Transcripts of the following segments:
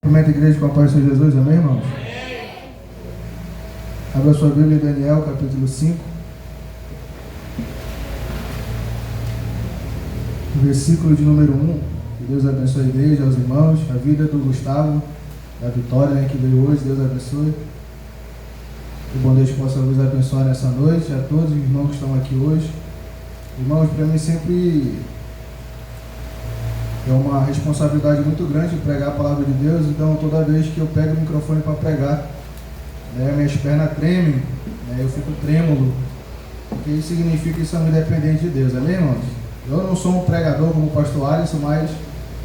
Cumprimento a igreja com a paz do Senhor Jesus, amém, irmãos? Abra sua Bíblia em Daniel, capítulo 5. Versículo de número 1. Que Deus abençoe a igreja, aos irmãos, a vida do Gustavo, da Vitória, que veio hoje. Deus abençoe. Que o bom Deus possa vos abençoar nessa noite, a todos os irmãos que estão aqui hoje. Irmãos, para mim sempre é uma responsabilidade muito grande pregar a palavra de Deus. Então toda vez que eu pego o microfone para pregar, minhas pernas tremem, eu fico trêmulo, porque isso significa que sou independente de Deus, amém, irmãos? Eu não sou um pregador como o pastor Alisson, mas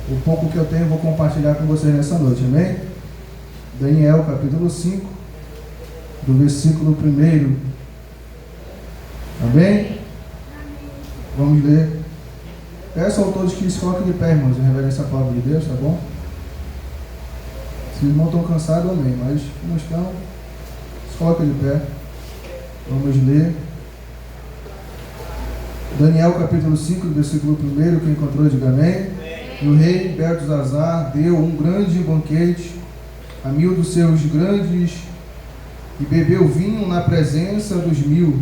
o pouco que eu tenho eu vou compartilhar com vocês nessa noite, amém? Daniel capítulo 5, do versículo 1, amém? Vamos ler. Peço a todos que se coloquem de pé, irmãos, em reverência à palavra de Deus, tá bom? Se os irmãos estão cansados, amém, mas não estão, se coloquem de pé. Vamos ler. Daniel capítulo 5, versículo 1, quem encontrou, diga amém. E o rei Beltesazar deu um grande banquete a 1000 dos seus grandes e bebeu vinho na presença dos 1000.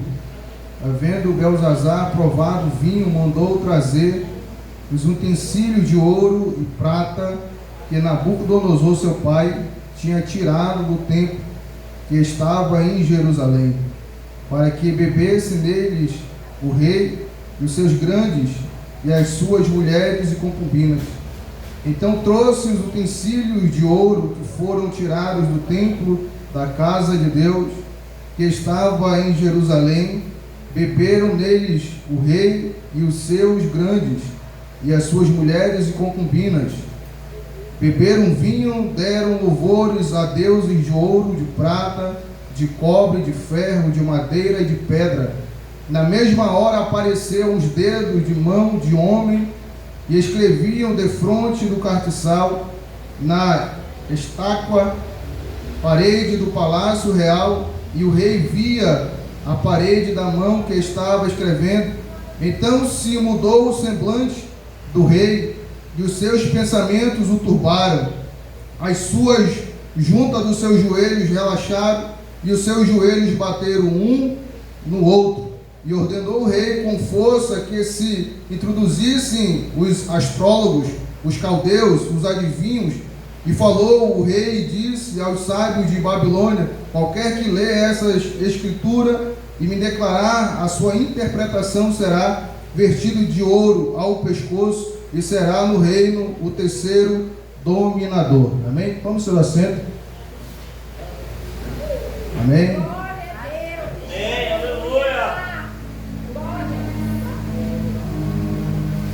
Havendo Beltesazar provado o vinho, mandou trazer os utensílios de ouro e prata que Nabucodonosor, seu pai, tinha tirado do templo que estava em Jerusalém, para que bebesse neles o rei e os seus grandes e as suas mulheres e concubinas. Então trouxe os utensílios de ouro que foram tirados do templo da casa de Deus que estava em Jerusalém. Beberam neles o rei e os seus grandes e as suas mulheres e concubinas. Beberam vinho, deram louvores a deuses de ouro, de prata, de cobre, de ferro, de madeira e de pedra. Na mesma hora apareceram os dedos de mão de homem e escreviam defronte do cartiçal na estátua parede do palácio real, e o rei via a parede da mão que estava escrevendo. Então se mudou o semblante do rei, e os seus pensamentos o turbaram. As suas juntas dos seus joelhos relaxaram, e os seus joelhos bateram um no outro. E ordenou o rei com força que se introduzissem os astrólogos, os caldeus, os adivinhos. E falou o rei e disse aos sábios de Babilônia: qualquer que lê essa escritura e me declarar a sua interpretação será vestido de ouro ao pescoço e será no reino o terceiro dominador. Amém? Tome seu assento. Amém?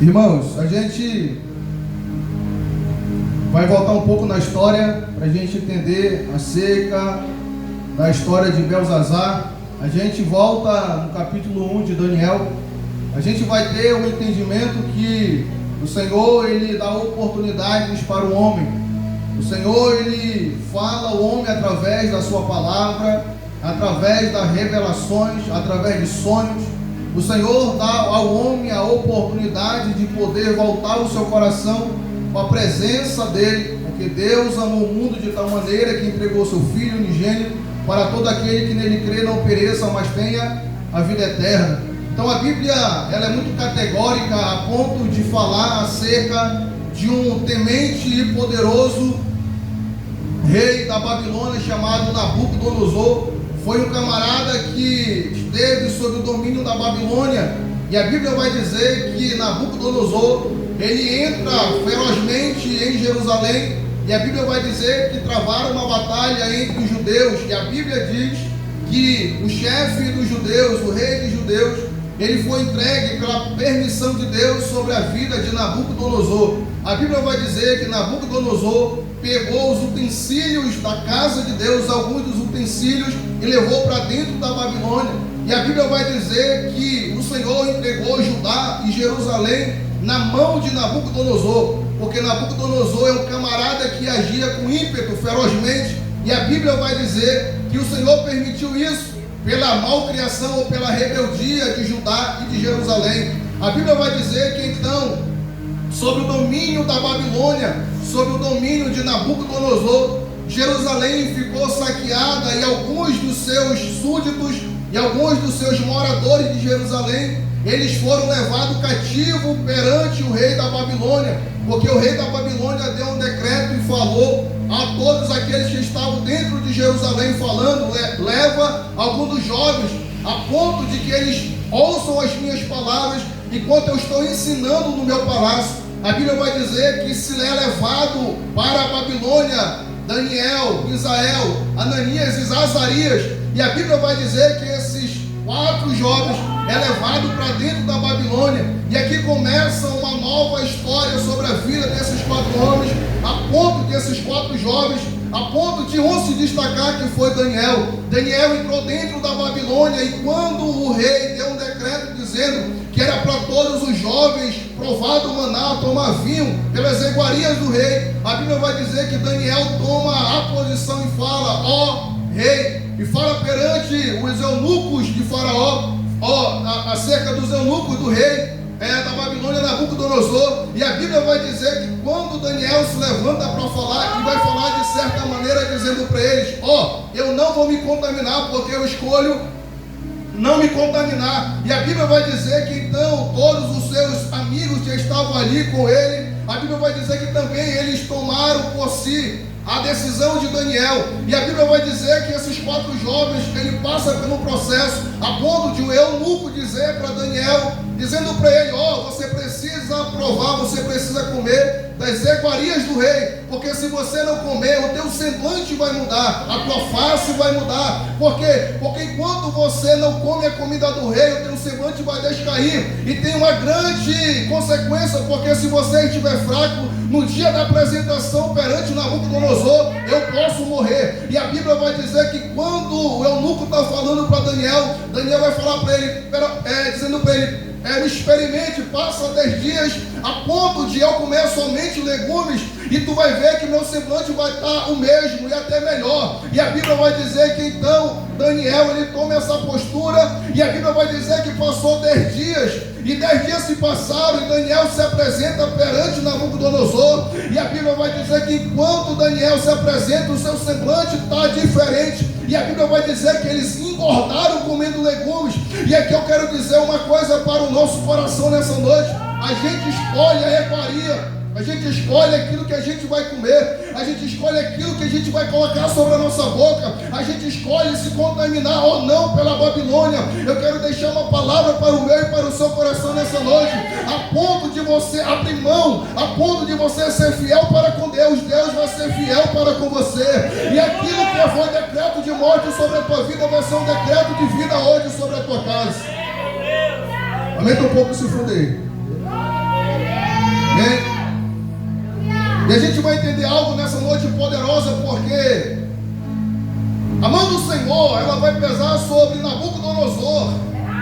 Irmãos, a gente vai voltar um pouco na história para a gente entender acerca da história de Beltesazar. A gente volta no capítulo 1 de Daniel. A gente vai ter um entendimento que o Senhor, Ele dá oportunidades para o homem. O Senhor, Ele fala ao homem através da sua palavra, através das revelações, através de sonhos. O Senhor dá ao homem a oportunidade de poder voltar o seu coração com a presença dEle, porque Deus amou o mundo de tal maneira que entregou seu Filho unigênito para todo aquele que nele crê não pereça, mas tenha a vida eterna. Então a Bíblia, ela é muito categórica a ponto de falar acerca de um temente e poderoso rei da Babilônia chamado Nabucodonosor. Foi um camarada que esteve sob o domínio da Babilônia, e a Bíblia vai dizer que Nabucodonosor, ele entra ferozmente em Jerusalém, e a Bíblia vai dizer que travaram uma batalha entre os judeus, e a Bíblia diz que o chefe dos judeus, o rei dos judeus, ele foi entregue pela permissão de Deus sobre a vida de Nabucodonosor. A Bíblia vai dizer que Nabucodonosor pegou os utensílios da casa de Deus, alguns dos utensílios, e levou para dentro da Babilônia. E a Bíblia vai dizer que o Senhor entregou Judá e Jerusalém na mão de Nabucodonosor, porque Nabucodonosor é um camarada que agia com ímpeto, ferozmente, e a Bíblia vai dizer que o Senhor permitiu isso pela malcriação ou pela rebeldia de Judá e de Jerusalém. A Bíblia vai dizer que então, sob o domínio da Babilônia, sob o domínio de Nabucodonosor, Jerusalém ficou saqueada e alguns dos seus súditos e alguns dos seus moradores de Jerusalém, eles foram levados cativos perante o rei da Babilônia, porque o rei da Babilônia deu um decreto e falou a todos aqueles que estavam dentro de Jerusalém, falando: leva alguns dos jovens, a ponto de que eles ouçam as minhas palavras enquanto eu estou ensinando no meu palácio. A Bíblia vai dizer que se é levado para a Babilônia Daniel, Misael, Ananias e Azarias, e a Bíblia vai dizer que esses 4 jovens é levado para dentro da Babilônia, e aqui começa uma nova história sobre a vida desses 4 homens, a ponto que esses 4 jovens, a ponto de um se destacar, que foi Daniel. Daniel entrou dentro da Babilônia, e quando o rei deu um decreto dizendo que era para todos os jovens provar do maná, tomar vinho pelas iguarias do rei, a Bíblia vai dizer que Daniel toma a posição e fala: ó rei, e fala perante os eunucos de Faraó, acerca dos eunucos do rei da Babilônia, Nabucodonosor. E a Bíblia vai dizer que quando Daniel se levanta para falar, e vai falar de certa maneira, dizendo para eles: eu não vou me contaminar, porque eu escolho não me contaminar. E a Bíblia vai dizer que então todos os seus amigos que estavam ali com ele, a Bíblia vai dizer que também eles tomaram por si a decisão de Daniel. E a Bíblia vai dizer que esses 4 jovens, ele passa pelo processo, a ponto de o eunuco dizer para Daniel, dizendo para ele: você precisa provar, você precisa comer das iguarias do rei, porque se você não comer, o teu semblante vai mudar, a tua face vai mudar. Por quê? Porque enquanto você não come a comida do rei, o teu semblante vai descair, e tem uma grande consequência, porque se você estiver fraco no dia da apresentação perante Nabucodonosor, eu posso morrer. E a Bíblia vai dizer que quando o eunuco está falando para Daniel, Daniel vai falar para ele, dizendo para ele: experimente, passa 10 dias, a ponto de eu comer somente legumes, e tu vai ver que meu semblante vai estar o mesmo e até melhor. E a Bíblia vai dizer que então Daniel, ele toma essa postura, e a Bíblia vai dizer que passou 10 dias, e 10 dias se passaram, e Daniel se apresenta perante Nabucodonosor, e a Bíblia vai dizer que enquanto Daniel se apresenta, o seu semblante está diferente, e a Bíblia vai dizer que eles engordaram comendo legumes. E aqui eu quero dizer uma coisa para o nosso coração nessa noite: a gente escolhe a iguaria, a gente escolhe aquilo que a gente vai comer, a gente escolhe aquilo que a gente vai colocar sobre a nossa boca, a gente escolhe se contaminar ou não pela Babilônia. Eu quero deixar uma palavra para o meu e para o seu coração nessa noite, a ponto de você abrir mão, a ponto de você ser fiel para com Deus, Deus vai ser fiel para com você, e aquilo que foi decreto de morte sobre a tua vida vai ser um decreto de vida hoje sobre a tua casa. Aumenta um pouco esse fundo aí. Amém? E a gente vai entender algo nessa noite poderosa, porque a mão do Senhor, ela vai pesar sobre Nabucodonosor,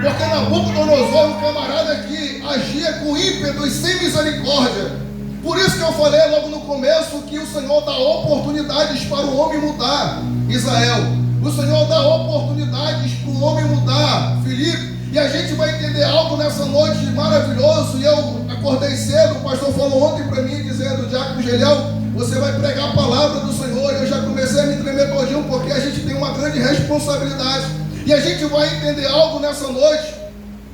porque Nabucodonosor é um camarada que agia com ímpeto e sem misericórdia. Por isso que eu falei logo no começo que o Senhor dá oportunidades para o homem mudar, Israel. O Senhor dá oportunidades para o homem mudar, Filipe. E a gente vai entender algo nessa noite maravilhoso. E eu acordei cedo, o pastor falou ontem para mim, dizendo: Diácono Geliel, você vai pregar a palavra do Senhor. E eu já comecei a me tremer todinho, porque a gente tem uma grande responsabilidade. E a gente vai entender algo nessa noite,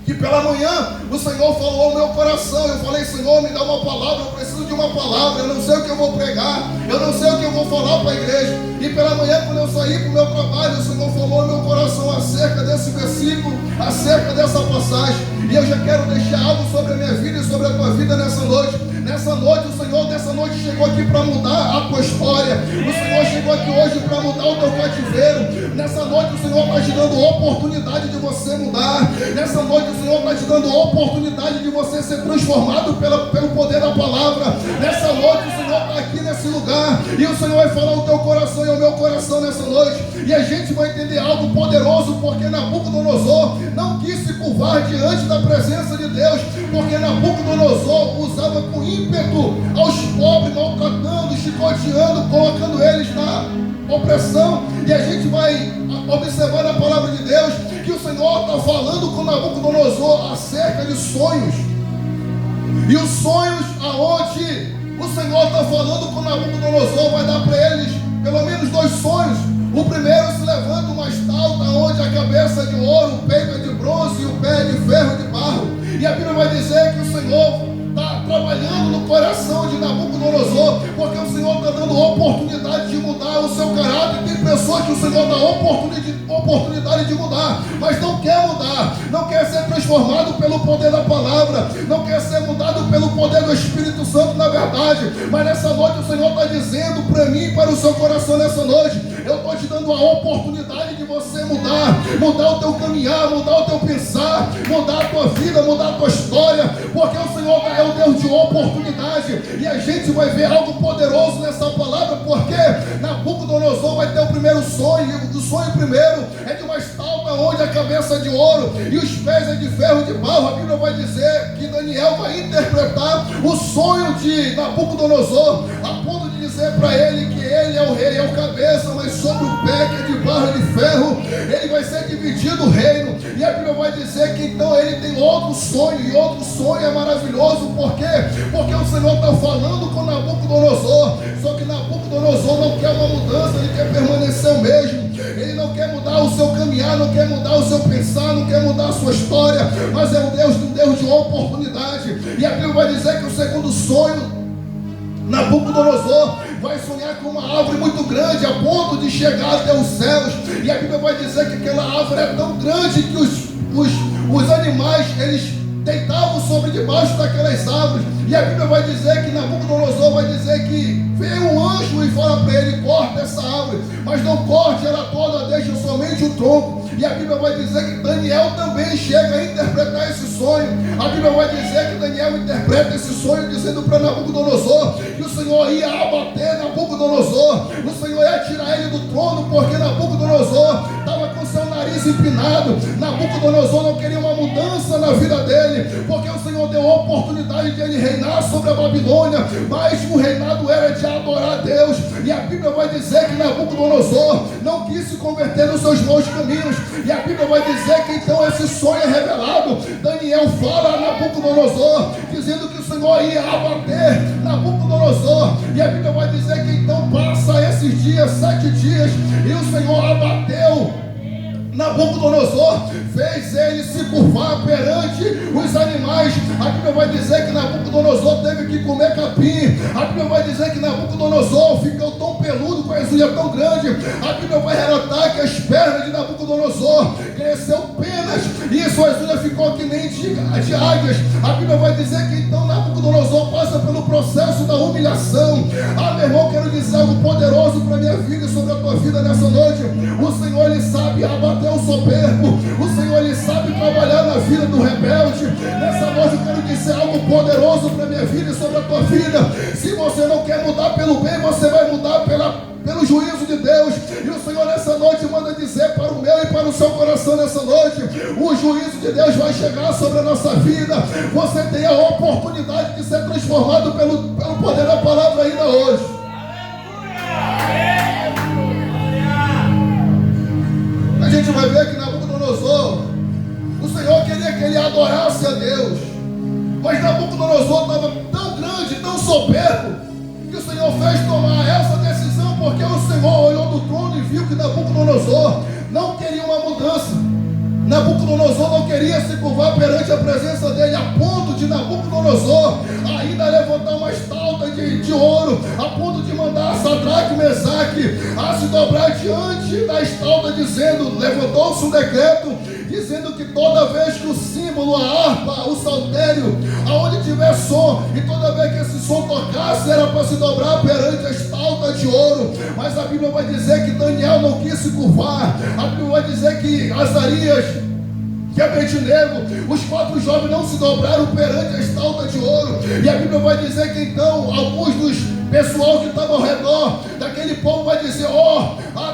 que pela manhã o Senhor falou ao meu coração. Eu falei: Senhor, me dá uma palavra, eu preciso de uma palavra, eu não sei o que eu vou pregar, eu não sei o que eu vou falar para a igreja. E pela manhã, quando eu saí para o meu trabalho, o Senhor falou ao meu coração acerca desse versículo, acerca dessa passagem. E eu já quero deixar algo sobre a minha vida e sobre a tua vida nessa noite. Nessa noite, o Senhor nessa noite chegou aqui para mudar a tua história. O Senhor chegou aqui hoje para mudar o teu cativeiro. Nessa noite, o Senhor está te dando oportunidade de você mudar. Nessa noite, o Senhor está te dando oportunidade de você ser transformado pelo poder da palavra. Nessa noite, o Senhor está aqui nesse lugar, e o Senhor vai falar ao teu coração e ao meu coração nessa noite. E a gente vai entender algo poderoso, porque Nabucodonosor não quis se curvar diante da presença de Deus, porque Nabucodonosor usava com ímpeto aos pobres, maltratando, chicoteando, colocando eles na opressão. E a gente vai observar na palavra de Deus que o Senhor está falando com Nabucodonosor acerca de sonhos. E os sonhos aonde O Senhor está falando com Nabucodonosor, vai dar para eles pelo menos 2 sonhos. O primeiro, se levanta uma estalta onde a cabeça é de ouro, o peito é de bronze e o pé é de ferro e de barro. E a Bíblia vai dizer que o Senhor está trabalhando no coração de Nabucodonosor, porque o Senhor está dando oportunidade de mudar o seu caráter. Tem pessoas que o Senhor dá oportunidade de mudar, mas não quer mudar, não quer ser transformado pelo poder da palavra, não quer ser mudado pelo poder do Espírito Santo na verdade. Mas nessa noite o Senhor está dizendo para mim e para o seu coração nessa noite: eu estou te dando a oportunidade de você mudar o teu caminhar, mudar o teu pensar, mudar a tua vida, mudar a tua história, porque o Senhor é o Deus de oportunidade. E a gente vai ver algo poderoso nessa palavra, porque Nabucodonosor vai ter o primeiro sonho, e o sonho primeiro é de uma estalta onde a cabeça é de ouro e os pés é de ferro e de barro. A Bíblia vai dizer que Daniel vai interpretar o sonho de Nabucodonosor, a ponto de dizer para ele que ele é o rei, é o cabeça, mas sobre o pé que é de barro e de ferro, ele vai ser dividido o reino. E a Bíblia vai dizer que então ele tem outro sonho, e outro sonho é maravilhoso. Por quê? Porque o Senhor está falando com Nabucodonosor, só que Nabucodonosor não quer uma mudança, ele quer permanecer o mesmo. Ele não quer mudar o seu caminhar, não quer mudar o seu pensar, não quer mudar a sua história, mas é um Deus de oportunidade. E a Bíblia vai dizer que o segundo sonho, Nabucodonosor vai sonhar com uma árvore muito grande, a ponto de chegar até os céus. E a Bíblia vai dizer que aquela árvore é tão grande que os animais, eles deitavam sobre debaixo daquelas árvores. E a Bíblia vai dizer que Nabucodonosor vai dizer que veio um anjo e fala para ele: corta essa árvore, mas não corte ela toda, deixa somente o tronco. E a Bíblia vai dizer que Daniel também chega a interpretar esse sonho. A Bíblia vai dizer que Daniel interpreta esse sonho dizendo para Nabucodonosor que o Senhor ia abater Nabucodonosor, o Senhor ia tirar ele do trono, porque Nabucodonosor estava com seu nariz empinado. Nabucodonosor não queria uma mudança na vida dele, porque o Senhor deu a oportunidade de ele reinar sobre a Babilônia, mas o reinado era de adorar a Deus. E a Bíblia vai dizer que Nabucodonosor não quis se converter nos seus maus caminhos. E a Bíblia vai dizer que então esse sonho é revelado. Daniel fala a Nabucodonosor, dizendo que o Senhor ia abater Nabucodonosor. E a Bíblia vai dizer que então passa esses dias, 7 dias, e o Senhor abateu Nabucodonosor, fez ele se curvar perante os animais. A Bíblia vai dizer que Nabucodonosor teve que comer capim. A Bíblia vai dizer que Nabucodonosor ficou tão peludo, com as unhas tão grandes. A Bíblia vai relatar que as pernas de Nabucodonosor cresceu penas e suas unhas ficou que nem de águias. A Bíblia vai dizer que então Nabucodonosor passa pelo processo da humilhação. Ah, meu irmão, quero dizer algo poderoso para a minha vida e sobre a tua vida nessa noite. O Senhor, Ele sabe abater o soberbo. O Senhor, Ele sabe trabalhar na vida do rebelde. Nessa noite eu quero dizer algo poderoso para a minha vida e sobre a tua vida. Se você não quer mudar pelo bem, você vai mudar pelo juízo de Deus. E o Senhor nessa noite manda dizer para o meu e para o seu coração nessa noite: o juízo de Deus vai chegar sobre a nossa vida. Você tem a oportunidade de ser transformado pelo poder da palavra ainda hoje. A gente vai ver que Nabucodonosor, o Senhor queria que ele adorasse a Deus, mas Nabucodonosor estava tão grande, tão soberbo, que o Senhor fez tomar essa decisão, porque o Senhor olhou do trono e viu que Nabucodonosor não queria uma mudança. Nabucodonosor não queria se curvar perante a presença dele, a ponto de Nabucodonosor ainda levantar uma estalta de ouro, a ponto de mandar Sadraque e Mesaque a se dobrar diante da estalta, dizendo, levantou-se um decreto dizendo que toda vez que o símbolo, a harpa, o saltério, aonde tiver som, e toda vez que esse som tocasse, era para se dobrar perante a estalta de ouro. Mas a Bíblia vai dizer que Daniel não quis se curvar. A Bíblia vai dizer que Azarias, que Abednego, os 4 jovens não se dobraram perante a estalta de ouro. E a Bíblia vai dizer que então alguns dos pessoal que estava ao redor daquele povo vai dizer: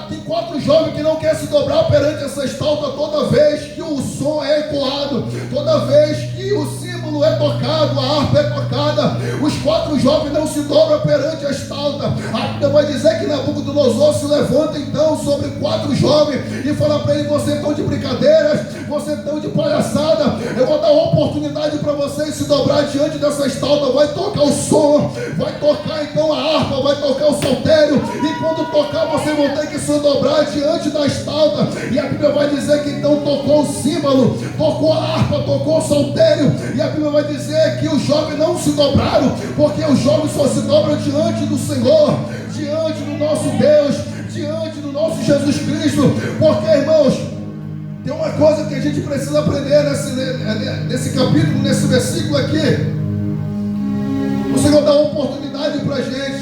tem 4 jovens que não querem se dobrar perante essa estalta toda vez que o som é ecoado, toda vez que o símbolo símbolo é tocado, a harpa é tocada, os 4 jovens não se dobram perante a estalta. A Bíblia vai dizer que Nabucodonosor se levanta então sobre 4 jovens e fala para ele: vocês estão de brincadeiras, vocês estão de palhaçada, eu vou dar uma oportunidade para vocês se dobrar diante dessa estalta. Vai tocar o som, vai tocar então a harpa, vai tocar o saltério, e quando tocar vocês vão ter que se dobrar diante da estalta. E a Bíblia vai dizer que então tocou o símbolo, tocou a harpa, tocou o saltério, e a Bíblia vai dizer que os jovens não se dobraram, porque os jovens só se dobram diante do Senhor, diante do nosso Deus, diante do nosso Jesus Cristo. Porque, irmãos, tem uma coisa que a gente precisa aprender nesse capítulo, nesse versículo aqui. O Senhor dá uma oportunidade para a gente,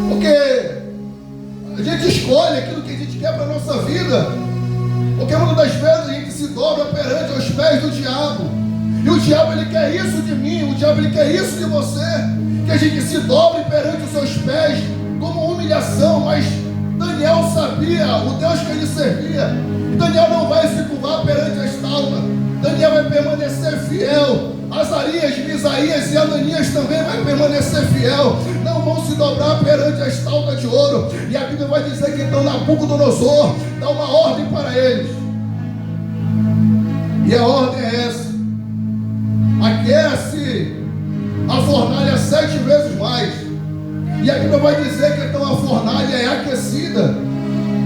porque a gente escolhe aquilo que a gente quer para a nossa vida. Porque muitas das vezes a gente se dobra perante os pés do diabo, e o diabo ele quer isso de mim, o diabo ele quer isso de você, que a gente se dobre perante os seus pés como humilhação. Mas Daniel sabia o Deus que ele servia, e Daniel não vai se curvar perante a estalta. Daniel vai permanecer fiel. Azarias, Misaías e Ananias também vai permanecer fiel, não vão se dobrar perante a estalta de ouro. E a Bíblia vai dizer que então Nabucodonosor dá uma ordem para eles, e a ordem é essa: aquece a fornalha 7 vezes mais. E a Bíblia vai dizer que então a fornalha é aquecida,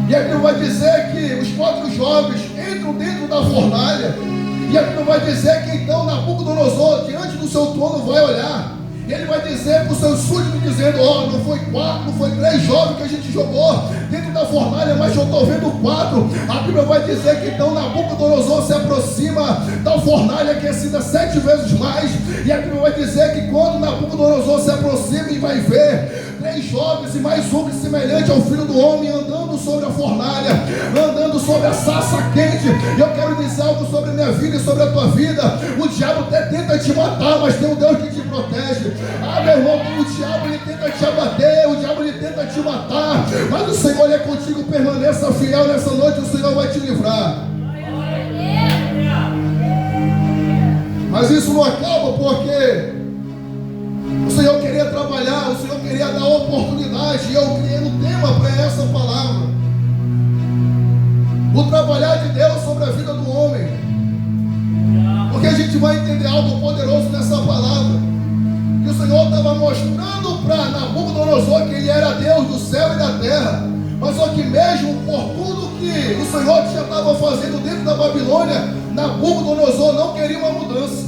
e a Bíblia vai dizer que os 4 jovens entram dentro da fornalha. E a Bíblia vai dizer que então Nabucodonosor, diante do seu trono, vai olhar, e ele vai dizer para os seus súditos, dizendo: ó, não foi 4, não foi 3 jovens que a gente jogou dentro da fornalha, mas eu estou vendo 4. A Bíblia vai dizer que então Nabucodonosor se aproxima da fornalha aquecida 7 vezes mais. E a Bíblia vai dizer que quando Nabucodonosor se aproxima e vai ver 3 jovens e mais um semelhante ao Filho do Homem andando sobre a fornalha, andando sobre a sarça quente. E eu quero dizer algo sobre a minha vida e sobre a tua vida. O diabo até tenta te matar, mas tem um Deus que te protege. Ah, meu irmão, o diabo ele tenta te abater, o diabo ele tenta te matar, mas o Senhor é contigo. Permaneça fiel nessa noite, o Senhor vai te livrar. Mas isso não acaba, porque o Senhor queria trabalhar, o Senhor queria dar oportunidade, e eu criei um tema para essa palavra: o trabalhar de Deus sobre a vida do homem. Porque a gente vai entender algo poderoso nessa palavra, que o Senhor estava mostrando para Nabucodonosor que ele era Deus do céu e da terra. Mas só que mesmo por tudo que o Senhor já estava fazendo dentro da Babilônia, Nabucodonosor não queria uma mudança.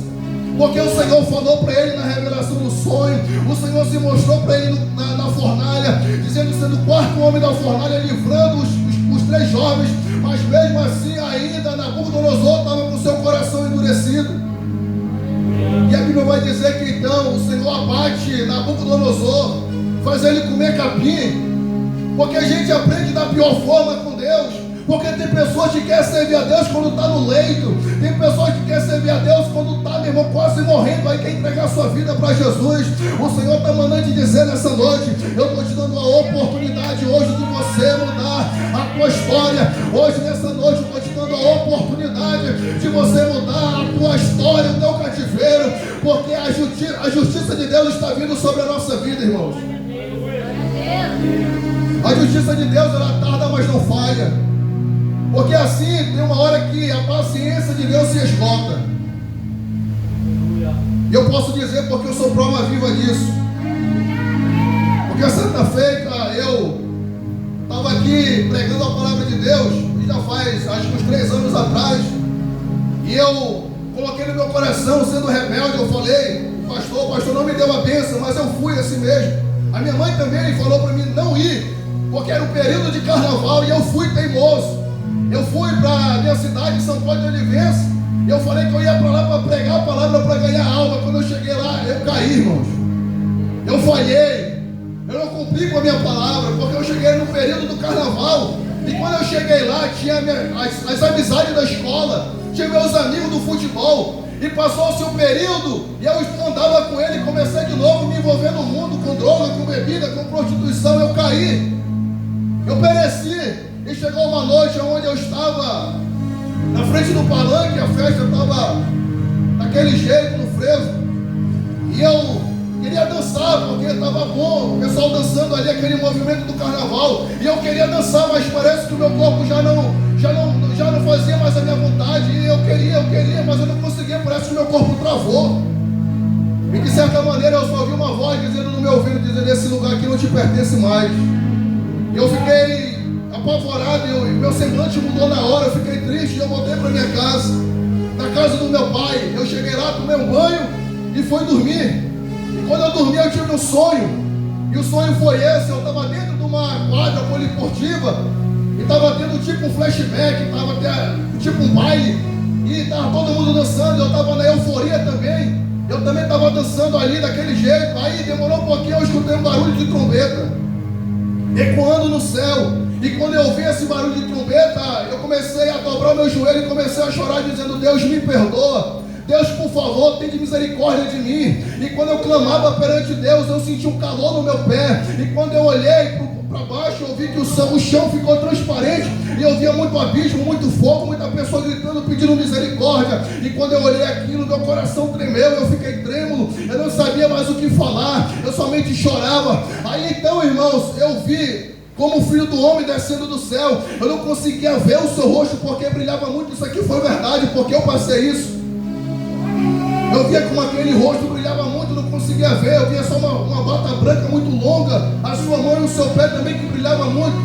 Porque o Senhor falou para ele na revelação do sonho, o Senhor se mostrou para ele na fornalha, dizendo, sendo o 4º homem da fornalha, livrando os 3 jovens. Mas mesmo assim ainda Nabucodonosor estava com seu coração endurecido. E a Bíblia vai dizer que então o Senhor abate Nabucodonosor, faz ele comer capim. Porque a gente aprende da pior forma com Deus. Porque tem pessoas que querem servir a Deus quando está no leito. Tem pessoas que querem servir a Deus quando está, meu irmão, quase morrendo. Aí quer entregar sua vida para Jesus. O Senhor está mandando te dizer nessa noite: eu estou te dando a oportunidade hoje de você mudar a tua história. Hoje, nessa noite, eu estou te dando a oportunidade de você mudar a tua história, o teu cativeiro. Porque a justiça de Deus está vindo sobre a nossa vida, irmãos. A justiça de Deus, ela tarda, mas não falha. Porque assim, tem uma hora que a paciência de Deus se esgota. E eu posso dizer porque eu sou prova viva disso. Porque certa feita eu estava aqui pregando a palavra de Deus, e já faz acho que uns 3 anos atrás, e eu coloquei no meu coração, sendo rebelde, eu falei: o pastor não me deu a bênção, mas eu fui assim mesmo. A minha mãe também falou para mim não ir, porque era um período de carnaval, e eu fui teimoso. Eu fui para a minha cidade, São Paulo de Olivença, e eu falei que eu ia para lá para pregar a palavra, para ganhar alma. Quando eu cheguei lá, eu caí, irmãos. Eu falhei, eu não cumpri com a minha palavra, porque eu cheguei no período do carnaval, e quando eu cheguei lá, tinha as amizades da escola, tinha meus amigos do futebol, e passou-se um período, e eu andava com ele, e comecei de novo me envolver no mundo, com droga, com bebida, com prostituição. Eu caí, eu pereci. E chegou uma noite onde eu estava na frente do palanque, a festa estava daquele jeito, no frevo. E eu queria dançar, porque estava bom, o pessoal dançando ali, aquele movimento do carnaval. E eu queria dançar, mas parece que o meu corpo já não fazia mais a minha vontade. E eu queria, mas eu não conseguia, parece que o meu corpo travou. E de certa maneira eu só ouvi uma voz dizendo no meu ouvido, dizendo: esse lugar aqui não te pertence mais. E eu fiquei apavorado, e meu semblante mudou na hora, eu fiquei triste, e eu voltei para minha casa, na casa do meu pai. Eu cheguei lá, tomei um banho e fui dormir. E quando eu dormi eu tive um sonho, e o sonho foi esse: eu estava dentro de uma quadra poliesportiva, e estava tendo tipo um flashback, estava tipo um baile, e estava todo mundo dançando, eu estava na euforia também. Eu também estava dançando ali daquele jeito. Aí demorou um pouquinho, eu escutei um barulho de trombeta ecoando no céu. E quando eu ouvi esse barulho de trombeta, eu comecei a dobrar o meu joelho e comecei a chorar, dizendo: Deus, me perdoa. Deus, por favor, tenha misericórdia de mim. E quando eu clamava perante Deus, eu senti um calor no meu pé. E quando eu olhei para baixo, eu vi que o chão ficou transparente. E eu via muito abismo, muito fogo, muita pessoa gritando, pedindo misericórdia. E quando eu olhei aquilo, meu coração tremeu, eu fiquei trêmulo. Eu não sabia mais o que falar, eu somente chorava. Aí então, irmãos, eu vi como o Filho do Homem descendo do céu. Eu não conseguia ver o seu rosto porque brilhava muito. Isso aqui foi verdade, porque eu passei isso. Eu via como aquele rosto brilhava muito, não conseguia ver. Eu via só uma bata branca muito longa, a sua mão e o seu pé também que brilhava muito.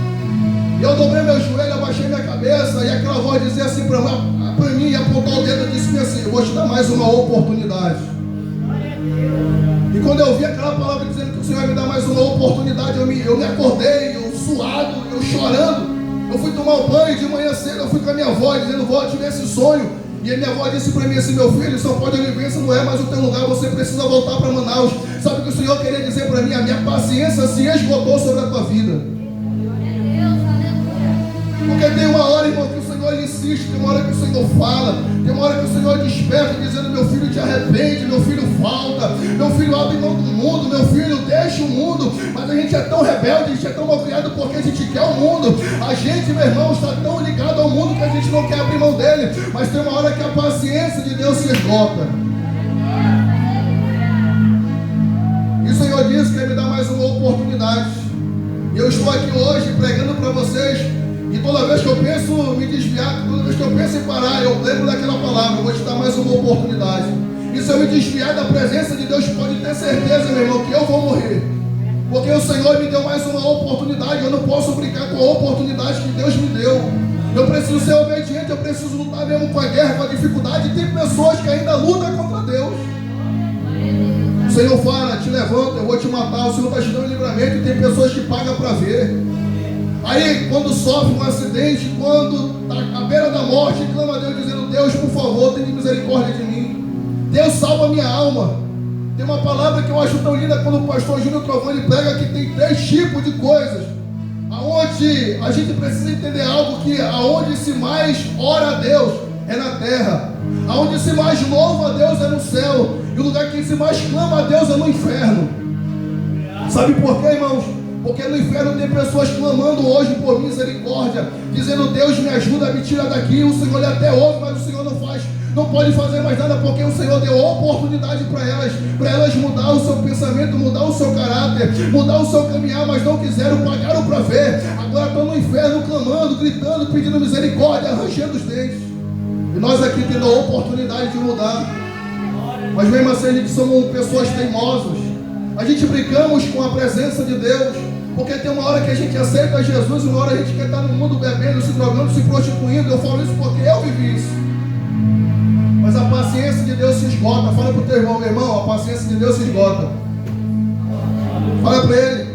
E eu dobrei meu joelho, abaixei minha cabeça, e aquela voz dizia assim para mim, e apontar o dedo, e disse assim: eu vou te dar mais uma oportunidade. E quando eu vi aquela palavra dizendo que o Senhor ia me dar mais uma oportunidade, eu me acordei, eu suado, eu chorando. Eu fui tomar um banho de manhã cedo, eu fui com a minha avó dizendo: vó, eu tive esse sonho. E a minha avó disse para mim assim: meu filho, São Paulo de Olivença não é mais o teu lugar, você precisa voltar para Manaus. Sabe o que o Senhor queria dizer para mim? A minha paciência se esgotou sobre a tua vida. Porque tem uma hora, irmão, que o Senhor insiste, tem uma hora que o Senhor fala, tem uma hora que o Senhor desperta, dizendo: meu filho, te arrepende, meu filho, volta, meu filho, abre mão do mundo, meu filho, deixa o mundo. Mas a gente é tão rebelde, a gente é tão malcriado porque a gente quer o mundo. A gente, meu irmão, está tão ligado ao mundo que a gente não quer abrir mão dele. Mas tem uma hora que a paciência de Deus se esgota. E o Senhor disse que Ele me dá mais uma oportunidade. E eu estou aqui hoje pregando para vocês. E toda vez que eu penso me desviar, toda vez que eu penso em parar, eu lembro daquela palavra: eu vou te dar mais uma oportunidade. E se eu me desviar da presença de Deus, pode ter certeza, meu irmão, que eu vou morrer. Porque o Senhor me deu mais uma oportunidade. Eu não posso brincar com a oportunidade que Deus me deu. Eu preciso ser obediente, eu preciso lutar mesmo com a guerra, com a dificuldade. E tem pessoas que ainda lutam contra Deus. O Senhor fala: te levanta, eu vou te matar. O Senhor está te dando livramento, e tem pessoas que pagam para ver. Aí, quando sofre um acidente, quando está à beira da morte, clama a Deus dizendo: Deus, por favor, tenha misericórdia de mim. Deus, salva a minha alma. Tem uma palavra que eu acho tão linda quando o pastor Júnior Trovão ele prega, que tem 3 tipos de coisas. Aonde a gente precisa entender algo, que aonde se mais ora a Deus é na terra. Aonde se mais louva a Deus é no céu. E o lugar que se mais clama a Deus é no inferno. Sabe por quê, irmãos? Porque no inferno tem pessoas clamando hoje por misericórdia, dizendo: Deus, me ajuda, me tira daqui. O Senhor até ouve, mas o Senhor não pode fazer mais nada, porque o Senhor deu oportunidade para elas mudar o seu pensamento, mudar o seu caráter, mudar o seu caminhar, mas não quiseram, pagaram para ver. Agora estão no inferno clamando, gritando, pedindo misericórdia, arranjando os dentes. E nós aqui tendo a oportunidade de mudar, mas mesmo assim a gente somos pessoas teimosas. A gente brincamos com a presença de Deus, porque tem uma hora que a gente aceita Jesus e uma hora a gente quer estar no mundo bebendo, se drogando, se prostituindo. Eu falo isso porque eu vivi isso. Mas a paciência de Deus se esgota. Fala para o teu irmão: meu irmão, a paciência de Deus se esgota. Fala para ele.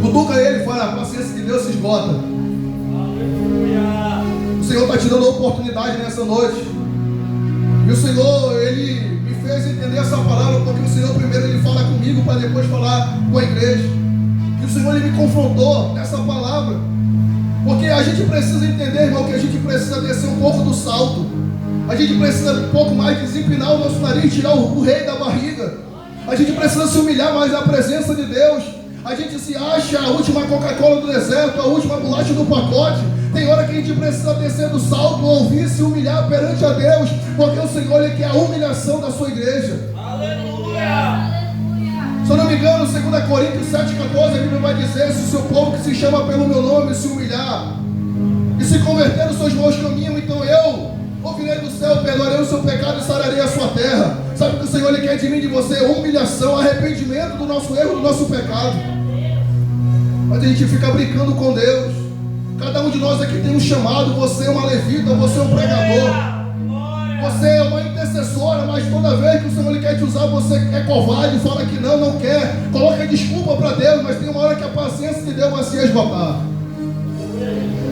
Cutuca ele e fala: a paciência de Deus se esgota. O Senhor está te dando a oportunidade nessa noite. E o Senhor, Ele me fez entender essa palavra, porque o Senhor primeiro Ele fala comigo para depois falar com a igreja. E o Senhor Ele me confrontou nessa palavra, porque a gente precisa entender, irmão, que a gente precisa descer um pouco do salto. A gente precisa um pouco mais desempinar o nosso nariz, tirar o rei da barriga. A gente precisa se humilhar mais na presença de Deus. A gente se acha a última Coca-Cola do deserto, a última bolacha do pacote. Tem hora que a gente precisa descer do salto, ouvir, se humilhar perante a Deus, porque o Senhor, Ele quer a humilhação da sua igreja. Aleluia! Se eu não me engano, 2 Coríntios 7,14, a Bíblia vai dizer: se o seu povo que se chama pelo meu nome se humilhar e se converter nos seus maus caminhos, então eu ouvirei do céu, perdoarei o seu pecado e sararei a sua terra. Sabe o que o Senhor, Ele quer de mim e de você? Humilhação, arrependimento do nosso erro, do nosso pecado. Mas a gente fica brincando com Deus. Cada um de nós aqui tem um chamado. Você é uma levita, você é um pregador, você é uma intercessora, mas toda vez que o Senhor, Ele quer te usar, você é covarde, fala que não quer, coloca desculpa para Deus, mas tem uma hora que a paciência de Deus vai se esgotar.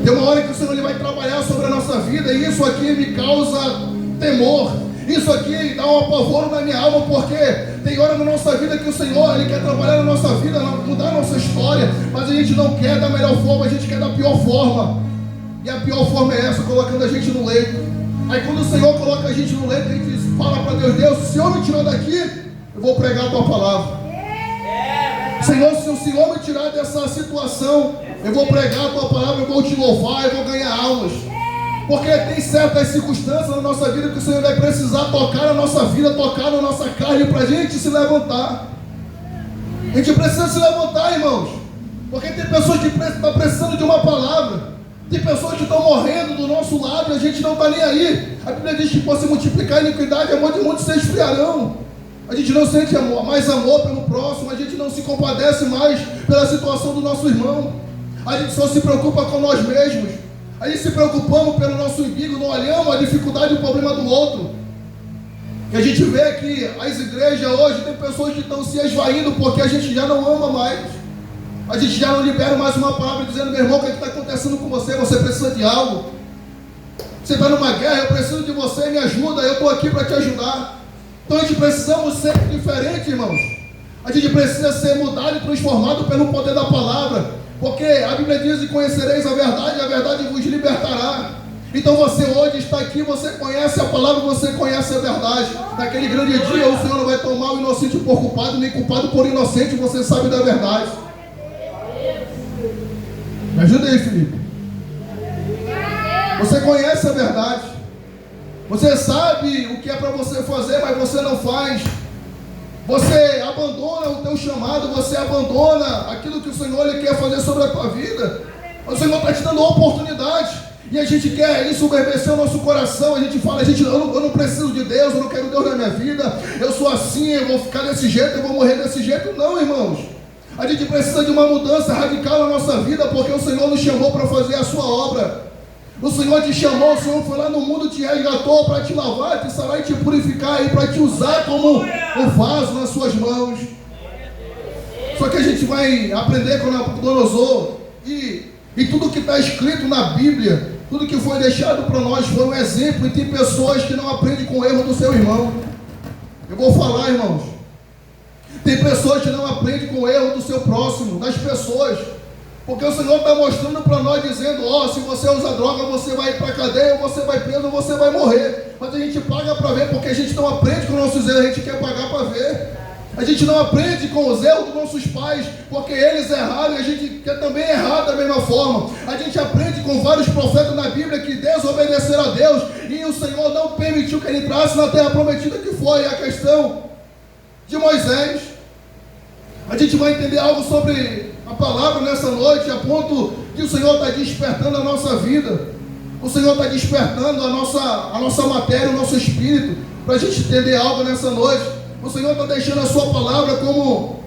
Tem uma hora que o Senhor, Ele vai trabalhar sobre a nossa vida, e isso aqui me causa temor, isso aqui dá um apavoro na minha alma, porque tem hora na nossa vida que o Senhor, Ele quer trabalhar na nossa vida, mudar a nossa história, mas a gente não quer da melhor forma, a gente quer da pior forma, e a pior forma é essa, colocando a gente no leito. Aí quando o Senhor coloca a gente no leito, a gente fala para Deus: Deus, se o Senhor me tirar daqui, eu vou pregar a tua palavra. Senhor, se o Senhor me tirar dessa situação, eu vou pregar a tua palavra, eu vou te louvar, eu vou ganhar almas. Porque tem certas circunstâncias na nossa vida que o Senhor vai precisar tocar na nossa vida, tocar na nossa carne, para a gente se levantar. A gente precisa se levantar, irmãos, porque tem pessoas que estão precisando de uma palavra. Tem pessoas que estão morrendo do nosso lado e a gente não está nem aí. A Bíblia diz que por se multiplicar a iniquidade, amor de muitos se esfriarão. A gente não sente mais amor pelo próximo, a gente não se compadece mais pela situação do nosso irmão. A gente só se preocupa com nós mesmos. A gente se preocupamos pelo nosso umbigo, não olhamos a dificuldade e o problema do outro. E a gente vê que as igrejas hoje tem pessoas que estão se esvaindo porque a gente já não ama mais. A gente já não libera mais uma palavra dizendo: meu irmão, o que está acontecendo com você? Você precisa de algo. Você está numa guerra, eu preciso de você, me ajuda, eu estou aqui para te ajudar. Então a gente precisamos ser diferente, irmãos. A gente precisa ser mudado e transformado pelo poder da palavra. Porque a Bíblia diz: e conhecereis a verdade vos libertará. Então você hoje está aqui, você conhece a palavra, você conhece a verdade. Naquele grande dia o Senhor não vai tomar o inocente por culpado, nem culpado por inocente, você sabe da verdade. Me ajuda aí, Felipe. Você conhece a verdade. Você sabe o que é para você fazer, mas você não faz. Você abandona o teu chamado, você abandona aquilo que o Senhor, Ele quer fazer sobre a tua vida. O Senhor está te dando uma oportunidade. E a gente quer isso envergonhecer o nosso coração. A gente fala: eu não preciso de Deus, eu não quero Deus na minha vida. Eu sou assim, eu vou ficar desse jeito, eu vou morrer desse jeito. Não, irmãos. A gente precisa de uma mudança radical na nossa vida, porque o Senhor nos chamou para fazer a sua obra. O Senhor te chamou, o Senhor foi lá no mundo, te resgatou para te lavar, te sarar e te purificar e para te usar como um vaso nas suas mãos. Só que a gente vai aprender com Nabucodonosor e tudo que está escrito na Bíblia, tudo que foi deixado para nós foi um exemplo, e tem pessoas que não aprendem com o erro do seu irmão. Eu vou falar, irmãos. Tem pessoas que não aprendem com o erro do seu próximo, das pessoas. Porque o Senhor está mostrando para nós, dizendo: se você usa droga, você vai para a cadeia, ou você vai preso, ou você vai morrer. Mas a gente paga para ver, porque a gente não aprende com nossos erros, a gente quer pagar para ver. A gente não aprende com os erros dos nossos pais, porque eles erraram e a gente quer também errar da mesma forma. A gente aprende com vários profetas na Bíblia que desobedeceram a Deus, e o Senhor não permitiu que ele entrasse na terra prometida, que foi a questão de Moisés. A gente vai entender algo sobre a palavra nessa noite, a ponto que o Senhor está despertando a nossa vida. O Senhor está despertando a nossa matéria, o nosso espírito, para a gente entender algo nessa noite. O Senhor está deixando a sua palavra como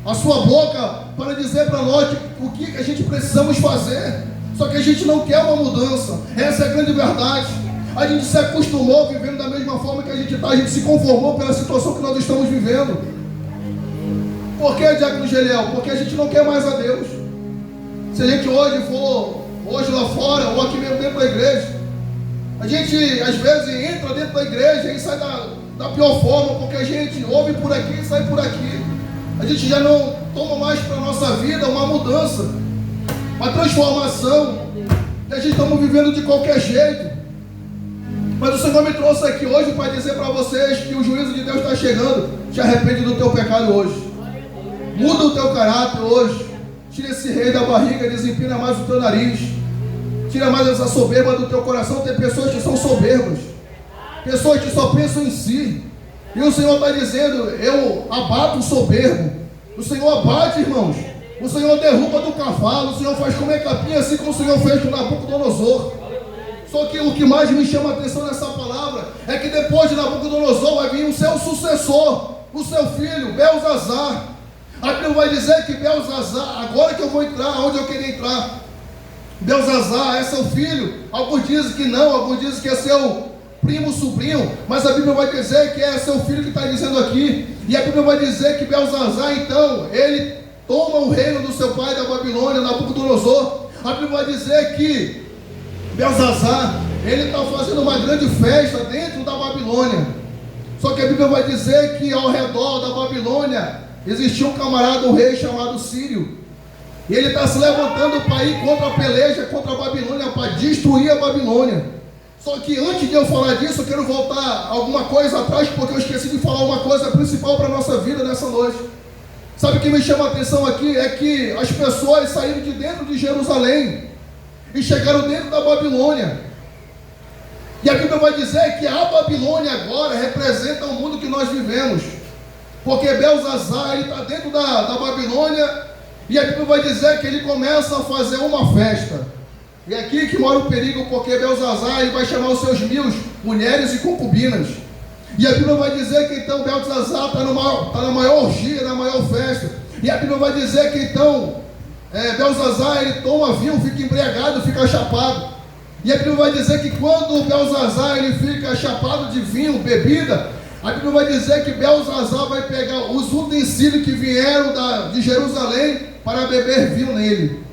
a sua boca para dizer para nós o que a gente precisamos fazer. Só que a gente não quer uma mudança. Essa é a grande verdade. A gente se acostumou vivendo da mesma forma que a gente está. A gente se conformou pela situação que nós estamos vivendo. Por que, Diácono Geliel? Porque a gente não quer mais a Deus. Se a gente hoje for lá fora ou aqui mesmo dentro da igreja, a gente às vezes entra dentro da igreja e sai da pior forma, porque a gente ouve por aqui e sai por aqui. A gente já não toma mais para a nossa vida uma mudança, uma transformação, e a gente estamos vivendo de qualquer jeito. Mas o Senhor me trouxe aqui hoje para dizer para vocês que o juízo de Deus está chegando. Te arrepende do teu pecado hoje. Muda o teu caráter hoje. Tira esse rei da barriga, desempina mais o teu nariz. Tira mais essa soberba do teu coração. Tem pessoas que são soberbas, pessoas que só pensam em si. E o Senhor está dizendo: eu abato o soberbo. O Senhor abate, irmãos. O Senhor derruba do cavalo. O Senhor faz comer capim, assim como o Senhor fez com Nabucodonosor. Só que o que mais me chama a atenção nessa palavra é que depois de Nabucodonosor vai vir o seu sucessor, o seu filho, Belzazar. A Bíblia vai dizer que Belzazar, agora que eu vou entrar onde eu queria entrar, Belzazar é seu filho. Alguns dizem que não, alguns dizem que é seu primo, sobrinho, mas a Bíblia vai dizer que é seu filho que está dizendo aqui. E a Bíblia vai dizer que Belzazar, então, ele toma o reino do seu pai da Babilônia, Nabucodonosor. A Bíblia vai dizer que Belzazar, ele está fazendo uma grande festa dentro da Babilônia. Só que a Bíblia vai dizer que ao redor da Babilônia existia um camarada, um rei chamado Sírio. E ele está se levantando para ir contra a peleja, contra a Babilônia, para destruir a Babilônia. Só que antes de eu falar disso, eu quero voltar alguma coisa atrás, porque eu esqueci de falar uma coisa principal para a nossa vida nessa noite. Sabe o que me chama a atenção aqui? É que as pessoas saíram de dentro de Jerusalém e chegaram dentro da Babilônia. E a Bíblia vai dizer que a Babilônia agora representa o mundo que nós vivemos. Porque Belzazar, ele está dentro da Babilônia, e a Bíblia vai dizer que ele começa a fazer uma festa. E é aqui que mora o perigo, porque Belzazar, ele vai chamar os seus 1000 mulheres e concubinas. E a Bíblia vai dizer que então Belzazar está na maior orgia, na maior festa. E a Bíblia vai dizer que então Belzazar, ele toma vinho, fica embriagado, fica chapado. E a Bíblia vai dizer que quando Belzazar, ele fica chapado de vinho, bebida, a Bíblia vai dizer que Belzazar vai pegar os utensílios que vieram de Jerusalém para beber vinho nele.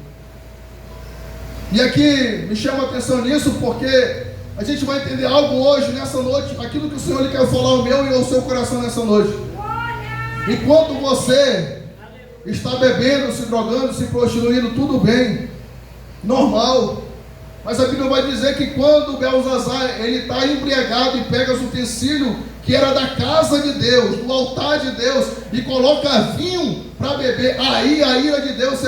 E aqui me chama a atenção nisso, porque a gente vai entender algo hoje, nessa noite, aquilo que o Senhor ele quer falar ao meu e ao seu coração nessa noite. Enquanto você está bebendo, se drogando, se prostituindo, tudo bem, normal. Mas a Bíblia vai dizer que quando Belzazar ele está embriagado e pega os utensílios que era da casa de Deus, do altar de Deus, e coloca vinho para beber, aí a ira de Deus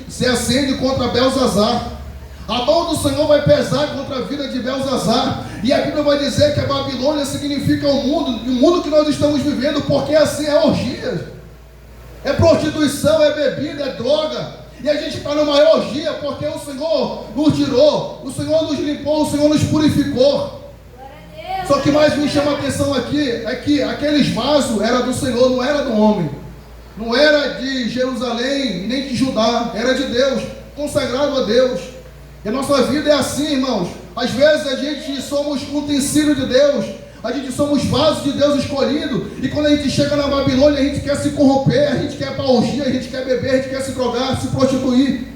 se acende contra Belzazar. A mão do Senhor vai pesar contra a vida de Belzazar. E a Bíblia vai dizer que a Babilônia significa o mundo que nós estamos vivendo, porque assim é orgia, é prostituição, é bebida, é droga. E a gente está numa orgia porque o Senhor nos tirou, o Senhor nos limpou, o Senhor nos purificou. Só que mais me chama a atenção aqui é que aqueles vasos eram do Senhor, não era do homem. Não era de Jerusalém, nem de Judá, era de Deus, consagrado a Deus. E a nossa vida é assim, irmãos. Às vezes a gente somos utensílio de Deus, a gente somos vasos de Deus escolhido, e quando a gente chega na Babilônia, a gente quer se corromper, a gente quer para orgia, a gente quer beber, a gente quer se drogar, se prostituir.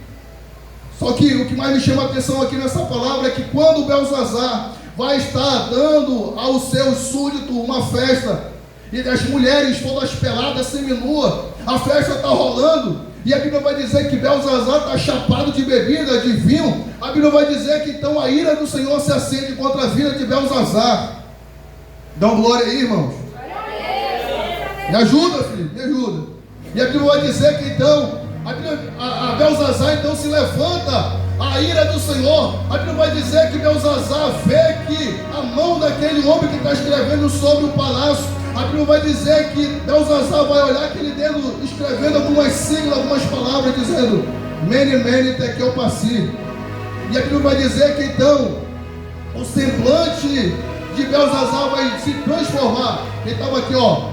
Só que o que mais me chama a atenção aqui nessa palavra é que quando Belzazar vai estar dando aos seus súditos uma festa, e as mulheres todas peladas, seminua, a festa está rolando, e a Bíblia vai dizer que Belzazar está chapado de bebida, de vinho. A Bíblia vai dizer que então a ira do Senhor se acende contra a vida de Belzazar. Dão glória aí, irmãos. Me ajuda, filho, me ajuda. E a Bíblia vai dizer que então a Belzazar então se levanta a ira do Senhor. A Bíblia vai dizer que Belzazar vê que a mão daquele homem que está escrevendo sobre o palácio, a Bíblia vai dizer que Belzazar vai olhar aquele dedo escrevendo algumas siglas, algumas palavras, dizendo Mene, Mene, Tekel, Parsi. E a Bíblia vai dizer que então o semblante de Belzazar vai se transformar. Ele estava aqui, ó,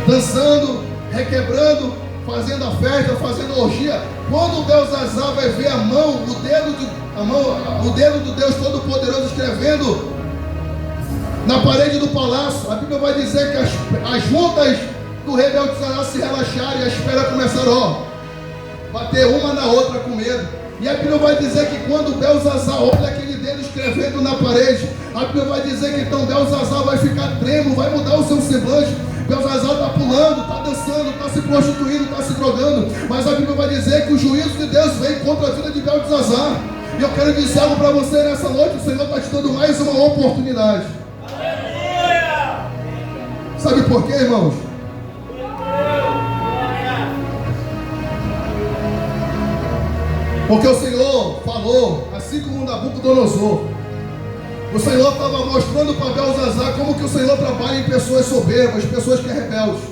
dançando, requebrando, fazendo a festa, fazendo a orgia. Quando Belzazar vai ver a mão, o dedo do Deus Todo-Poderoso escrevendo na parede do palácio, a Bíblia vai dizer que as juntas do rei Belzazar se relaxaram e as feras começaram a bater uma na outra com medo. E a Bíblia vai dizer que quando Belzazar olha aquele dedo escrevendo na parede, a Bíblia vai dizer que então Belzazar vai ficar trêmulo, vai mudar o seu semblante. Belzazar está pulando, está dançando, está se prostituindo, está se drogando. Mas a Bíblia vai dizer que o juízo de Deus vem contra a vida de Belzazar. E eu quero dizer algo para você nessa noite: o Senhor está te dando mais uma oportunidade. Sabe por quê, irmãos? Porque o Senhor falou falou, assim como Nabucodonosor, o Senhor estava mostrando para Belzazar como que o Senhor trabalha em pessoas soberbas, pessoas que é rebeldes,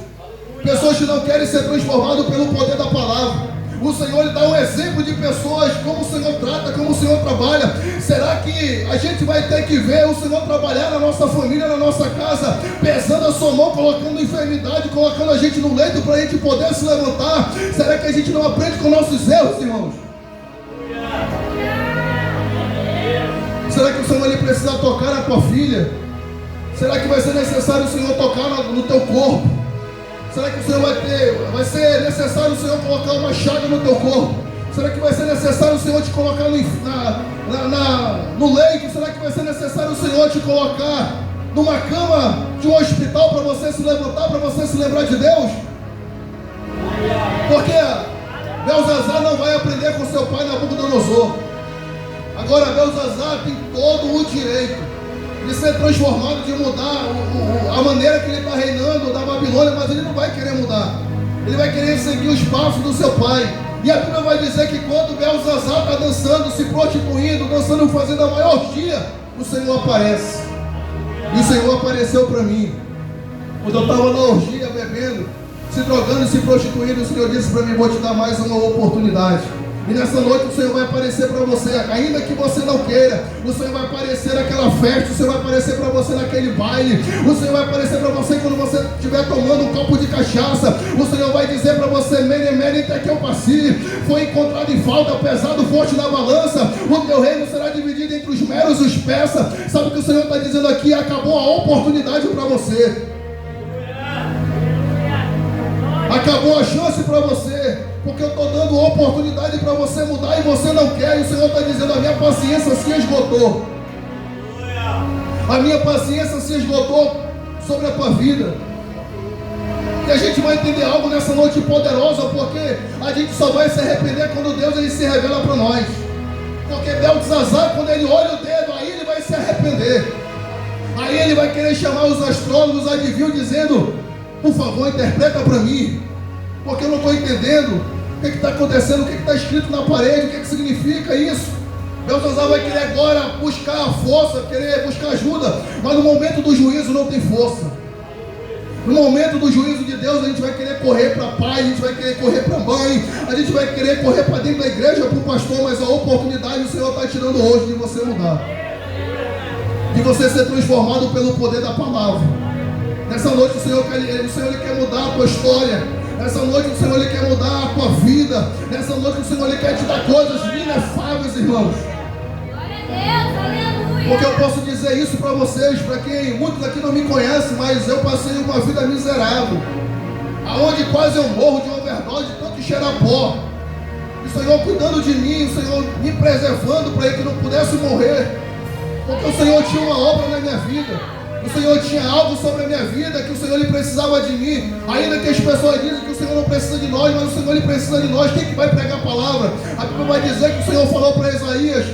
pessoas que não querem ser transformadas pelo poder da palavra. O Senhor lhe dá um exemplo de pessoas, como o Senhor trata, como o Senhor trabalha. Será que a gente vai ter que ver o Senhor trabalhar na nossa família, na nossa casa, pesando a sua mão, colocando enfermidade, colocando a gente no leito para a gente poder se levantar? Será que a gente não aprende com nossos erros, irmãos? Será que o Senhor ele precisa tocar na tua filha? Será que vai ser necessário o Senhor tocar no teu corpo? Será que o Senhor vai ser necessário o Senhor colocar uma chaga no teu corpo? Será que vai ser necessário o Senhor te colocar no leito? Será que vai ser necessário o Senhor te colocar numa cama de um hospital para você se levantar, para você se lembrar de Deus? Porque Belzazar não vai aprender com seu pai Nabucodonosor. Agora Belzazar tem todo o direito de ser transformado, de mudar a maneira que ele está reinando da Babilônia, mas ele não vai querer mudar. Ele vai querer seguir os passos do seu pai. E a Bíblia vai dizer que quando Belzazar está dançando, se prostituindo, dançando, fazendo a maior orgia, o Senhor aparece. E o Senhor apareceu para mim. Quando eu estava na orgia, bebendo, se drogando e se prostituindo, o Senhor disse para mim: vou te dar mais uma oportunidade. E nessa noite o Senhor vai aparecer para você, ainda que você não queira. O Senhor vai aparecer naquela festa, o Senhor vai aparecer para você naquele baile, o Senhor vai aparecer para você quando você estiver tomando um copo de cachaça. O Senhor vai dizer para você: mene, mene, tekel parsi, foi encontrado em falta, pesado, forte na balança. O teu reino será dividido entre os meros e os persas. Sabe o que o Senhor está dizendo aqui? Acabou a oportunidade para você. Acabou a chance para você, porque eu estou dando oportunidade para você mudar e você não quer. E o Senhor está dizendo: a minha paciência se esgotou. A minha paciência se esgotou sobre a tua vida. E a gente vai entender algo nessa noite poderosa, porque a gente só vai se arrepender quando Deus ele se revela para nós. Porque Belzazar, quando ele olha o dedo, aí ele vai se arrepender. Aí ele vai querer chamar os astrólogos, os adivinhos, dizendo: por favor, interpreta para mim, porque eu não estou entendendo o que está acontecendo, o que está escrito na parede, o que significa isso. Belzazar vai querer agora buscar a força, querer buscar ajuda, mas no momento do juízo não tem força. No momento do juízo de Deus, a gente vai querer correr para pai, a gente vai querer correr para mãe, a gente vai querer correr para dentro da igreja, para o pastor, mas a oportunidade o Senhor está tirando hoje de você mudar, de você ser transformado pelo poder da palavra. Nessa noite o Senhor ele quer mudar a tua história. Nessa noite o Senhor ele quer mudar a tua vida. Nessa noite o Senhor ele quer te dar coisas inefáveis, irmãos. Glória a Deus, aleluia. Porque eu posso dizer isso para vocês, para quem muitos aqui não me conhecem, mas eu passei uma vida miserável, aonde quase eu morro de overdose, de tanto cheirar pó. O Senhor cuidando de mim, o Senhor me preservando para que eu não pudesse morrer, porque o Senhor tinha uma obra na minha vida. O Senhor tinha algo sobre a minha vida, que o Senhor ele precisava de mim. Ainda que as pessoas dizem que o Senhor não precisa de nós, mas o Senhor ele precisa de nós. Quem que vai pregar a palavra? A Bíblia vai dizer que o Senhor falou para Isaías: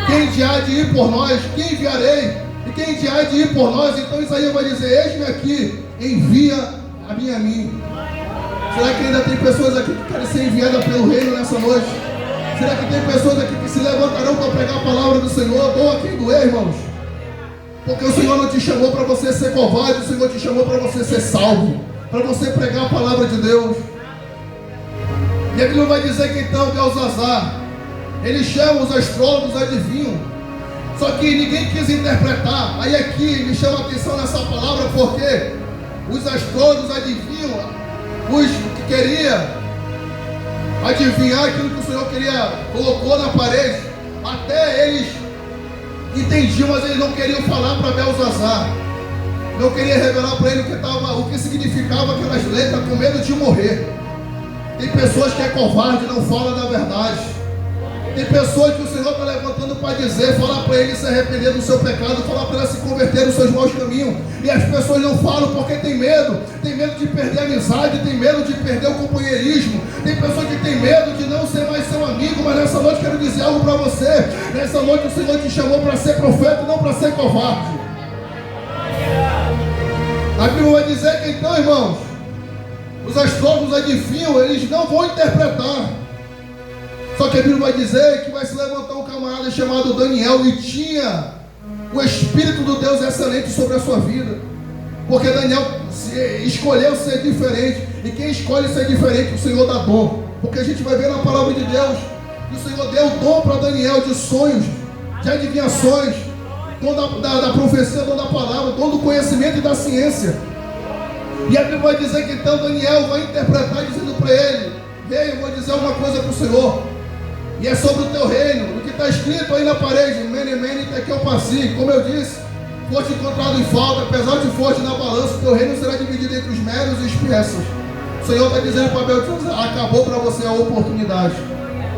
quem há de ir por nós? Quem enviarei? E quem há de ir por nós? Então Isaías vai dizer: eis-me aqui, envia a mim. Será que ainda tem pessoas aqui que querem ser enviadas pelo reino nessa noite? Será que tem pessoas aqui que se levantarão para pregar a palavra do Senhor? Doa quem doer, irmãos. Porque o Senhor não te chamou para você ser covarde, o Senhor te chamou para você ser salvo, para você pregar a palavra de Deus. E aquilo vai dizer que então Belzazar, ele chama os astrólogos, adivinhos, só que ninguém quis interpretar. Aí aqui me chama a atenção nessa palavra, porque os astrólogos, adivinhos, os que queriam adivinhar aquilo que o Senhor colocou na parede, até eles entendiam, mas eles não queriam falar para Belzazar, não queriam revelar para ele o que significava aquelas letras, com medo de morrer. Tem pessoas que é covarde, não fala da verdade. Tem pessoas que o Senhor está levantando para dizer, falar para ele se arrepender do seu pecado, falar para ela se converter dos seus maus caminhos. E as pessoas não falam porque tem medo de perder a amizade, tem medo de perder o companheirismo. Tem pessoas que tem medo de não ser mais seu amigo. Mas nessa noite quero dizer algo para você. Nessa noite o Senhor te chamou para ser profeta, não para ser covarde. A Bíblia vai dizer que então, irmãos, os astrólogos adivinham, eles não vão interpretar. Só que a Bíblia vai dizer que vai se levantar um camarada chamado Daniel e tinha o Espírito do Deus excelente sobre a sua vida. Porque Daniel escolheu ser diferente. E quem escolhe ser diferente, o Senhor dá dom. Porque a gente vai ver na palavra de Deus que o Senhor deu dom para Daniel de sonhos, de adivinhações, dom da profecia, dom da palavra, dom do conhecimento e da ciência. E a Bíblia vai dizer que então Daniel vai interpretar dizendo para ele: Rei, eu vou dizer uma coisa para o Senhor, e é sobre o teu reino, o que está escrito aí na parede, Mene, Mene, Tekel, Parsi. Como eu disse, foste encontrado em falta, apesar de foste na balança, o teu reino será dividido entre os meros e os persas. O Senhor está dizendo para Beltesazar: acabou para você a oportunidade.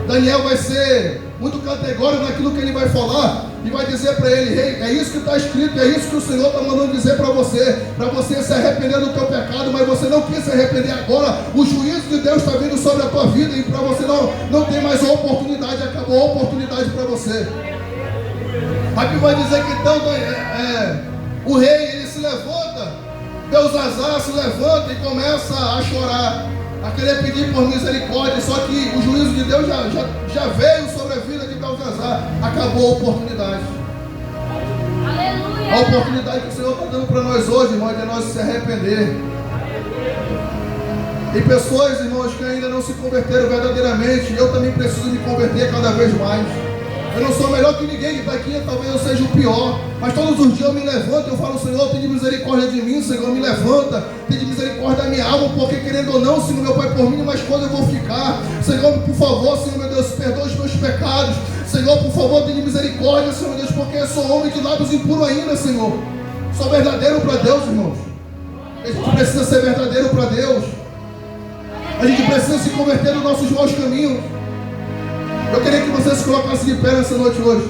Daniel vai ser muito categórico naquilo que ele vai falar e vai dizer para ele: Rei, é isso que está escrito, é isso que o Senhor está mandando dizer para você se arrepender do teu pecado, mas você não quis se arrepender agora. O juízo de Deus está vindo sobre a tua vida e para você não tem mais a oportunidade, acabou a oportunidade para você. Aqui vai dizer que então o rei, ele se levanta, Beltesazar se levanta e começa a chorar, a querer pedir por misericórdia. Só que o juízo de Deus já veio sobre a vida de Beltesazar. Acabou a oportunidade. Aleluia. A oportunidade que o Senhor está dando para nós hoje, irmãos, é nós se arrepender. Tem pessoas, irmãos, que ainda não se converteram verdadeiramente. Eu também preciso me converter cada vez mais. Eu não sou melhor que ninguém que está aqui, talvez eu seja o pior, mas todos os dias eu me levanto e eu falo: Senhor, tem misericórdia de mim, Senhor, me levanta, tem misericórdia da minha alma, porque querendo ou não, Senhor, meu Pai, por mínimas coisas eu vou ficar. Senhor, por favor, Senhor, meu Deus, perdoa os meus pecados. Senhor, por favor, tem misericórdia, Senhor, meu Deus, porque eu sou homem de lábios impuros ainda, Senhor. Sou verdadeiro para Deus, irmãos. A gente precisa ser verdadeiro para Deus. A gente precisa se converter nos nossos maus caminhos. Eu queria que você se colocasse de pé nessa noite hoje.